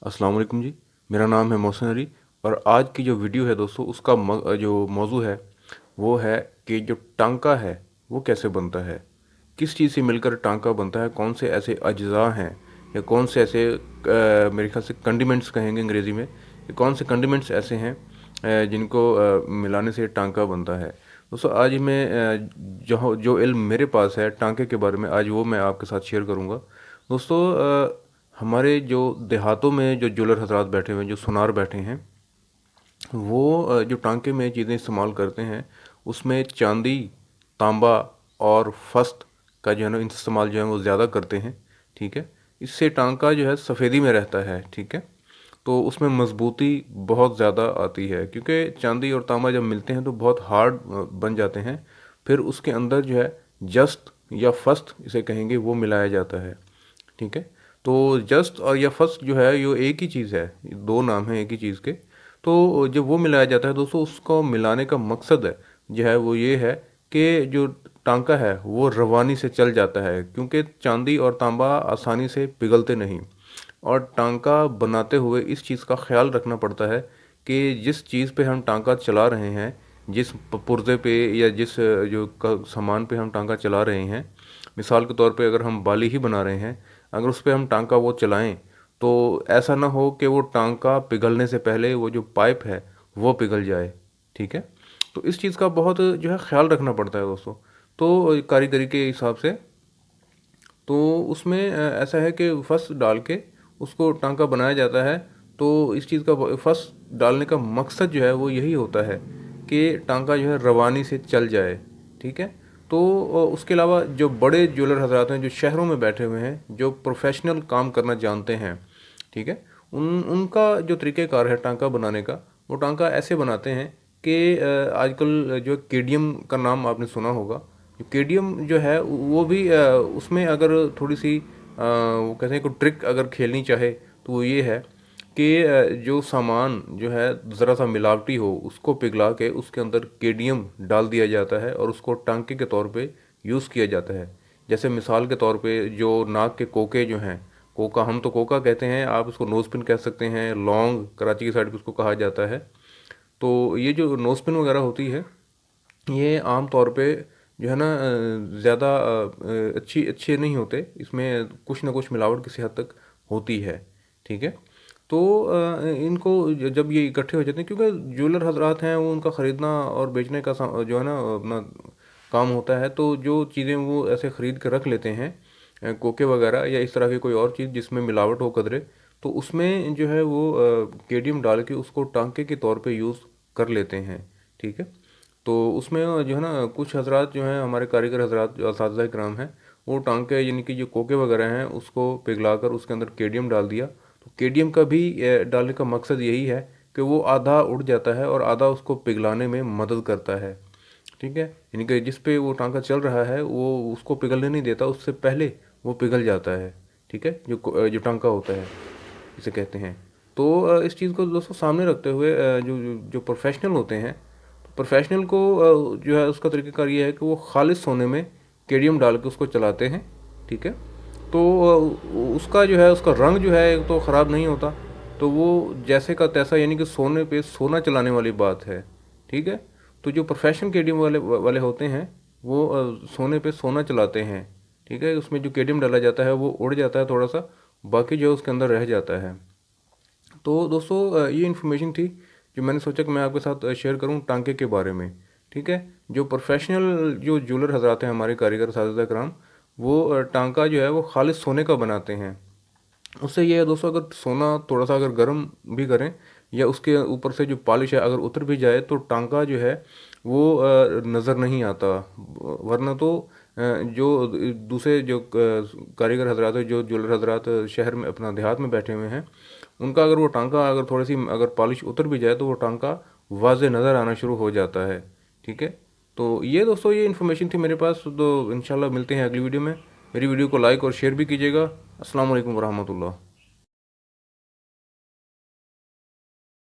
अस्सलाम वालेकुम जी। मेरा नाम है मोहसिन अली। और आज की जो वीडियो है दोस्तों, उसका जो मौजू है वो है कि जो टांका है वो कैसे बनता है, किस चीज़ से मिलकर टांका बनता है, कौन से ऐसे अज्जा हैं या कौन से ऐसे मेरे ख्याल से कंडीमेंट्स कहेंगे अंग्रेज़ी में, कि कौन से कंडीमेंट्स ऐसे हैं जिनको मिलाने से टांका बनता है। दोस्तों आज मैं जो जो इल्म मेरे पास है टांके के बारे में, आज वो मैं आपके साथ शेयर करूँगा। दोस्तों हमारे जो देहातों में जो ज्वेलर हजरात बैठे हुए हैं, जो सुनार बैठे हैं, वो जो टांके में चीज़ें इस्तेमाल करते हैं उसमें चांदी, तांबा और फस्त का जो है ना इस्तेमाल जो है वो ज़्यादा करते हैं। ठीक है, इससे टांका जो है सफ़ेदी में रहता है। ठीक है, तो उसमें मजबूती बहुत ज़्यादा आती है, क्योंकि चांदी और तांबा जब मिलते हैं तो बहुत हार्ड बन जाते हैं। फिर उसके अंदर जो है जस्त या फस्त इसे कहेंगे वो मिलाया जाता है। ठीक है, तो जस्ट और या फर्स्ट जो है ये एक ही चीज़ है, दो नाम हैं एक ही चीज़ के। तो जब वो मिलाया जाता है दोस्तों, उसको मिलाने का मकसद है जो है वो ये है कि जो टांका है वो रवानी से चल जाता है, क्योंकि चांदी और तांबा आसानी से पिघलते नहीं। और टांका बनाते हुए इस चीज़ का ख्याल रखना पड़ता है कि जिस चीज़ पे हम टांका चला रहे हैं, जिस पुर्जे पे या जिस सामान पे हम टांका चला रहे हैं, मिसाल के तौर पे अगर हम बाली ही बना रहे हैं, अगर उस पे हम टांका वो चलाएं तो ऐसा ना हो कि वो टांका पिघलने से पहले वो जो पाइप है वो पिघल जाए। ठीक है, तो इस चीज़ का बहुत जो है ख्याल रखना पड़ता है दोस्तों। तो कारीगरी के हिसाब से तो उसमें ऐसा है कि फर्स्ट डाल के उसको टांका बनाया जाता है। तो इस चीज़ का फर्स्ट डालने का मकसद जो है वो यही होता है कि टांका जो है रवानी से चल जाए। ठीक है, तो उसके अलावा जो बड़े ज्वेलर हजरात हैं जो शहरों में बैठे हुए हैं, जो प्रोफेशनल काम करना जानते हैं, ठीक है, उनका जो तरीक़ेकार है टांका बनाने का, वो टांका ऐसे बनाते हैं कि आजकल जो केडीएम का नाम आपने सुना होगा। केडीएम जो है वो भी उसमें अगर थोड़ी सी वो कहते हैं कोई ट्रिक अगर खेलनी चाहे तो वो ये है कि जो सामान जो है ज़रा सा मिलावटी हो उसको पिघला के उसके अंदर केडीएम डाल दिया जाता है और उसको टांके के तौर पे यूज़ किया जाता है। जैसे मिसाल के तौर पे जो नाक के कोके जो हैं, कोका, हम तो कोका कहते हैं, आप उसको नोज़पिन कह सकते हैं, लौंग कराची की साइड पे उसको कहा जाता है। तो ये जो नोज़पिन वगैरह होती है, ये आम तौर पे जो है ना ज़्यादा अच्छी अच्छे नहीं होते, इसमें कुछ ना कुछ मिलावट किसी हद तक होती है। ठीक है, तो इनको जब ये इकट्ठे हो जाते हैं, क्योंकि ज्वेलर हजरात हैं वो उनका ख़रीदना और बेचने का जो है ना अपना काम होता है, तो जो चीज़ें वो ऐसे ख़रीद कर रख लेते हैं, कोके वगैरह या इस तरह की कोई और चीज़ जिसमें मिलावट हो कदरे, तो उसमें जो है वो केडियम डाल के उसको टांके के तौर पे यूज़ कर लेते हैं। ठीक है, तो उसमें जो है ना कुछ हजरात जो हैं हमारे कारीगर हजरात जो असातिज़ा कराम हैं, वो टांके यानी कि जो कोके वगैरह हैं उसको पिघला कर उसके अंदर केडियम डाल दिया। तो केडियम का भी डालने का मकसद यही है कि वो आधा उड़ जाता है और आधा उसको पिघलाने में मदद करता है। ठीक है, यानी कि जिस पे वो टांका चल रहा है वो उसको पिघलने नहीं देता, उससे पहले वो पिघल जाता है। ठीक है, जो टांका होता है इसे कहते हैं। तो इस चीज़ को दोस्तों सामने रखते हुए जो जो जो प्रोफेशनल होते हैं, प्रोफेशनल को जो है उसका तरीक़ाकार ये है कि वो खालिस सोने में केडियम डाल के उसको चलाते हैं। ठीक है, तो उसका जो है उसका रंग जो है तो ख़राब नहीं होता, तो वो जैसे का तैसा, यानी कि सोने पे सोना चलाने वाली बात है। ठीक है, तो जो प्रोफेशनल केडियम वाले वाले होते हैं वो सोने पे सोना चलाते हैं। ठीक है, उसमें जो केडियम डाला जाता है वो उड़ जाता है थोड़ा सा, बाकी जो है उसके अंदर रह जाता है। तो दोस्तों ये इन्फॉर्मेशन थी जो मैंने सोचा कि मैं आपके साथ शेयर करूं टांके के बारे में। ठीक है, जो प्रोफेशनल जो ज्वेलर हजरात हैं हमारे कारीगर साजिदा कराम, वो टांका जो है वो खालिस सोने का बनाते हैं। उससे ये है दोस्तों, अगर सोना थोड़ा सा अगर गर्म भी करें या उसके ऊपर से जो पॉलिश है अगर उतर भी जाए, तो टांका जो है वो नज़र नहीं आता। वरना तो जो दूसरे जो कारीगर हजरात है, जो ज्वेलर हजरात शहर में अपना देहात में बैठे हुए हैं, उनका अगर वो टांका अगर थोड़ी सी अगर पॉलिश उतर भी जाए तो वो टांका वाज़े नज़र आना शुरू हो जाता है। ठीक है, तो ये दोस्तों ये इन्फॉर्मेशन थी मेरे पास। तो इंशाल्लाह मिलते हैं अगली वीडियो में। मेरी वीडियो को लाइक और शेयर भी कीजिएगा। अस्सलाम वालेकुम वरहमतुल्लाह।